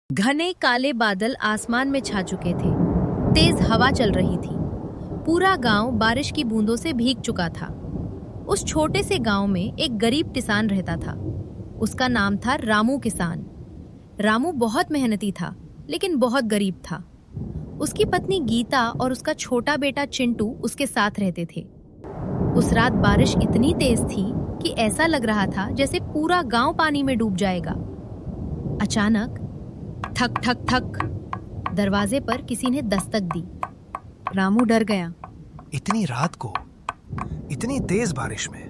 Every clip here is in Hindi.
घने काले बादल आसमान में छा चुके थे। तेज हवा चल रही थी। पूरा गांव बारिश की बूंदों से भीग चुका था। उस छोटे से गांव में एक गरीब किसान रहता था। उसका नाम था रामू किसान। रामू बहुत मेहनती था, लेकिन बहुत गरीब था। उसकी पत्नी गीता और उसका छोटा बेटा चिंटू उसके साथ रहते थे। उस रात बारिश इतनी तेज थी कि ऐसा लग रहा था जैसे पूरा गांव पानी में डूब जाएगा। अचानक ठक ठक ठक दरवाजे पर किसी ने दस्तक दी। रामू डर गया। इतनी रात को, इतनी तेज बारिश में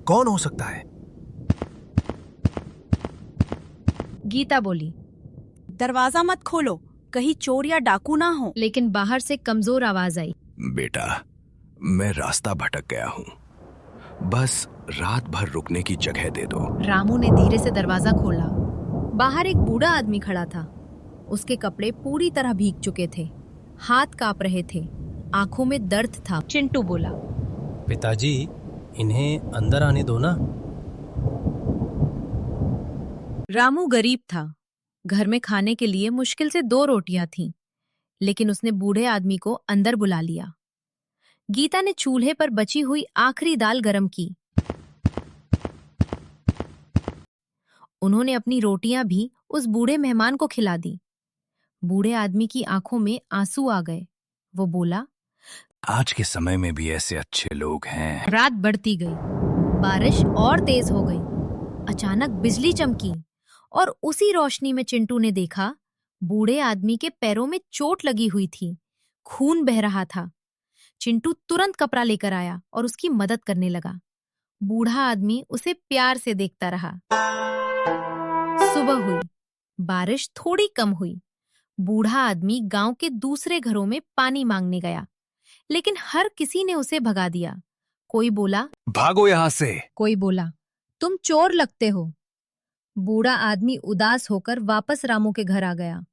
कौन हो सकता है? गीता बोली, दरवाजा मत खोलो, कहीं चोर या डाकू ना हो। लेकिन बाहर से कमजोर आवाज आई। बेटा, मैं रास्ता भटक गया हूँ, बस रात भर रुकने की जगह दे दो। रामू ने धीरे से दरवाजा खोला। बाहर एक बूढ़ा आदमी खड़ा था। उसके कपड़े पूरी तरह भीग चुके थे, हाथ कांप रहे थे, आंखों में दर्द था। चिंटू बोला, पिताजी, इन्हें अंदर आने दो ना। रामू गरीब था। घर में खाने के लिए मुश्किल से 2 रोटियां थीं, लेकिन उसने बूढ़े आदमी को अंदर बुला लिया। गीता ने चूल्हे पर बची हुई आखिरी दाल गरम की। उन्होंने अपनी रोटियां भी उस बूढ़े मेहमान को खिला दी। बूढ़े आदमी की आंखों में आंसू आ गए। वो बोला, आज के समय में भी ऐसे अच्छे लोग हैं। रात बढ़ती गई। बारिश और तेज हो गई। अचानक बिजली चमकी और उसी रोशनी में चिंटू ने देखा बूढ़े आदमी के पैरों में चोट लगी हुई थी, खून बह रहा था। चिंटू तुरंत कपड़ा लेकर आया और उसकी मदद करने लगा। बूढ़ा आदमी उसे प्यार से देखता रहा। सुबह हुई, बारिश थोड़ी कम हुई। बूढ़ा आदमी गांव के दूसरे घरों में पानी मांगने गया, लेकिन हर किसी ने उसे भगा दिया। कोई बोला, भागो यहाँ से। कोई बोला, तुम चोर लगते हो। बूढ़ा आदमी उदास होकर वापस रामू के घर आ गया।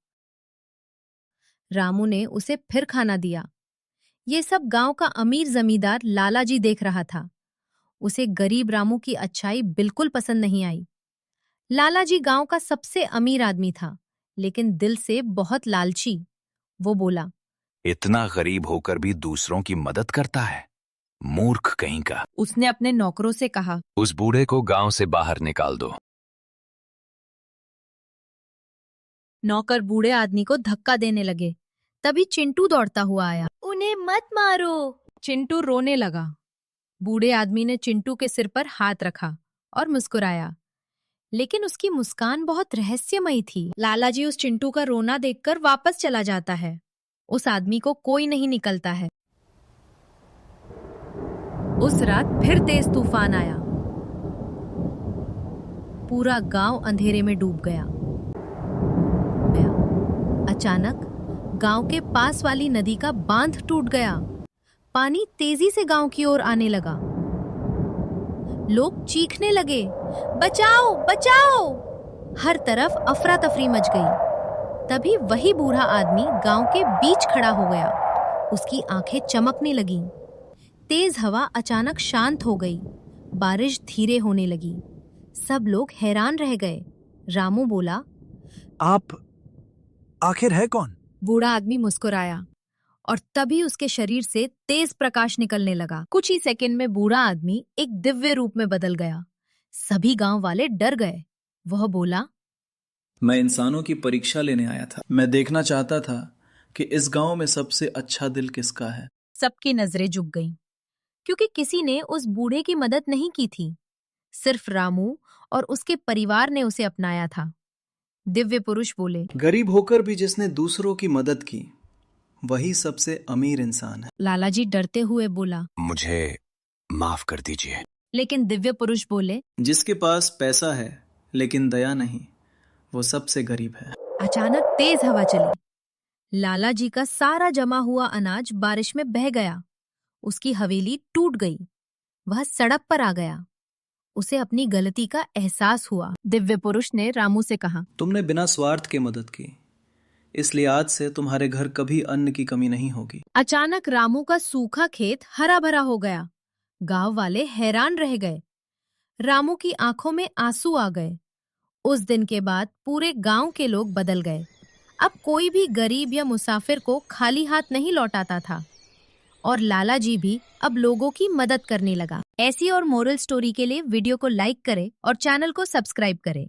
रामू ने उसे फिर खाना दिया। ये सब गांव का अमीर जमींदार लालाजी देख रहा था। उसे गरीब रामू की अच्छाई बिल्कुल पसंद नहीं आई। लालाजी गांव का सबसे अमीर आदमी था, लेकिन दिल से बहुत लालची। वो बोला, इतना गरीब होकर भी दूसरों की मदद करता है, मूर्ख कहीं का। उसने अपने नौकरों से कहा, उस बूढ़े को गांव से बाहर निकाल दो। नौकर बूढ़े आदमी को धक्का देने लगे। तभी चिंटू दौड़ता हुआ आया। उन्हें मत मारो। चिंटू रोने लगा। बूढ़े आदमी ने चिंटू के सिर पर हाथ रखा और मुस्कुराया, लेकिन उसकी मुस्कान बहुत रहस्यमयी थी। लालाजी उस चिंटू का रोना देखकर वापस चला जाता है। उस आदमी को कोई नहीं निकलता है। उस रात फिर तेज तूफान आया। पूरा गांव अंधेरे में डूब गया। अचानक गांव के पास वाली नदी का बांध टूट गया। पानी तेजी से गांव की ओर आने लगा। लोग चीखने लगे, बचाओ बचाओ! हर तरफ अफरा तफरी मच गई। तभी वही बूढ़ा आदमी गांव के बीच खड़ा हो गया। उसकी आंखें चमकने लगीं। तेज हवा अचानक शांत हो गई। बारिश धीरे होने लगी। सब लोग हैरान रह गए। रामू बोला, आप आखिर है कौन? बूढ़ा आदमी मुस्कुराया और तभी उसके शरीर से तेज प्रकाश निकलने लगा। कुछ ही सेकंड में बूढ़ा आदमी एक दिव्य रूप में बदल गया। सभी गांव वाले डर गए। वह बोला, मैं इंसानों की परीक्षा लेने आया था। मैं देखना चाहता था कि इस गांव में सबसे अच्छा दिल किसका है। सबकी नजरें झुक गईं, क्योंकि किसी ने उस बूढ़े की मदद नहीं की थी। सिर्फ रामू और उसके परिवार ने उसे अपनाया था। दिव्य पुरुष बोले, गरीब होकर भी जिसने दूसरों की मदद की, वही सबसे अमीर इंसान है। लालाजी डरते हुए बोला, मुझे माफ कर दीजिए। लेकिन दिव्य पुरुष बोले, जिसके पास पैसा है लेकिन दया नहीं, वो सबसे गरीब है। अचानक तेज हवा चली। लालाजी का सारा जमा हुआ अनाज बारिश में बह गया। उसकी हवेली टूट गई। वह सड़क पर आ गया। उसे अपनी गलती का एहसास हुआ। दिव्य पुरुष ने रामू से कहा, तुमने बिना स्वार्थ के मदद की, इसलिए आज से तुम्हारे घर कभी अन्न की कमी नहीं होगी। अचानक रामू का सूखा खेत हरा भरा हो गया। गांव वाले हैरान रह गए। रामू की आंखों में आंसू आ गए। उस दिन के बाद पूरे गांव के लोग बदल गए। अब कोई भी गरीब या मुसाफिर को खाली हाथ नहीं लौटाता था और लाला जी भी अब लोगों की मदद करने लगा। ऐसी और मोरल स्टोरी के लिए वीडियो को लाइक करें और चैनल को सब्सक्राइब करें।